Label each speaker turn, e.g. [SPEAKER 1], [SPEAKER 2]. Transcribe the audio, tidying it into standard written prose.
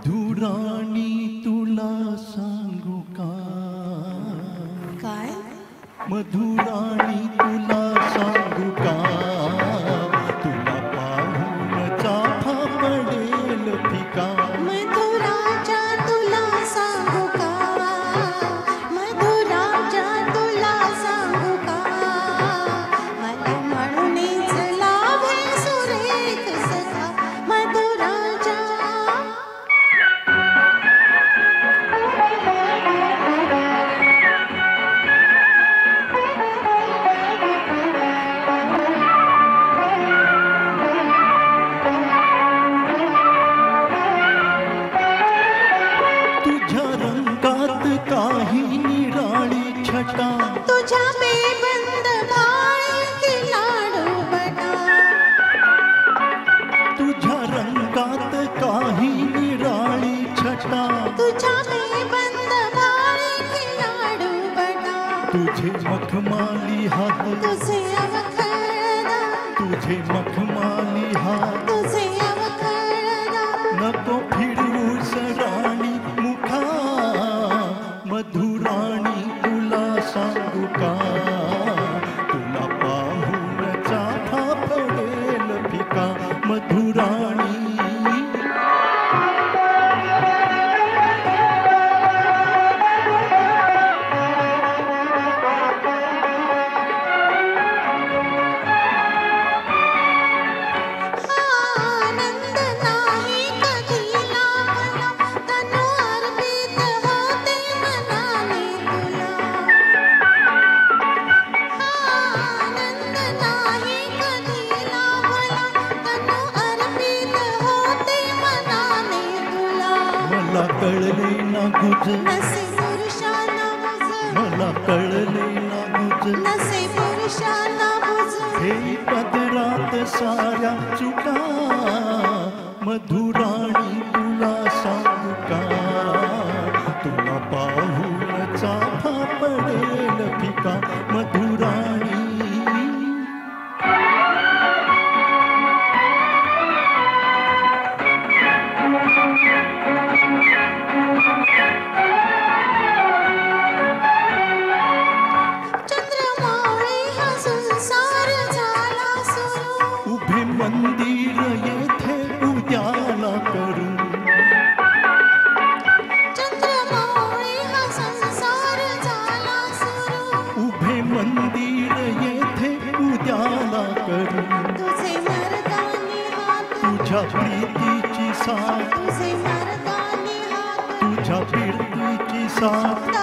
[SPEAKER 1] मधुराणी तुला सांगू का?
[SPEAKER 2] काय?
[SPEAKER 1] मधुराणी तुला सांगू का? तुला पाहून चाफा पडेल फिका.
[SPEAKER 2] मधुराजा तुला सांगू का? मधुराजा तुला सांगू का? मला म्हणूनच लाभे सुरेख सखा मधुराजा.
[SPEAKER 1] काही निराळी छटा
[SPEAKER 2] तुझ्या बेबंद भाळी लाडू बटा.
[SPEAKER 1] तुझ्या रंगात काही निराळी छटा
[SPEAKER 2] तुझ्या बेबंद भाळी लाडू बटा.
[SPEAKER 1] तुझे मखमाली हात
[SPEAKER 2] तुझे अवखळदा.
[SPEAKER 1] तुझे मखमाली हात
[SPEAKER 2] तुझे अवखळदा.
[SPEAKER 1] नको फिरवू सराणी मुखा. मधुराणी तुला सांगू का? तुला पाहून चाफा पडेल फिका. मधुराणी मला कळले ना गुज
[SPEAKER 2] नसे पुरुषाला बुज.
[SPEAKER 1] मला कळले ना गुज
[SPEAKER 2] नसे पुरुषाला बुज.
[SPEAKER 1] हे पदरात साऱ्या चुका. मधुराणी तुला सांगू का? तुला पाहून चाफा पडेल फिका. मधुराणी उभे मंदिर येथे उद्याला करू.
[SPEAKER 2] चंद्रमावळे हा संसार झाला सुरू.
[SPEAKER 1] उभे मंदिर येथे उद्याला करू.
[SPEAKER 2] तुझे मर्दानी हात.
[SPEAKER 1] तुझ्या प्रीतीची साथ
[SPEAKER 2] तुझे मर्दानी हात.
[SPEAKER 1] तुझ्या प्रीतीची साथ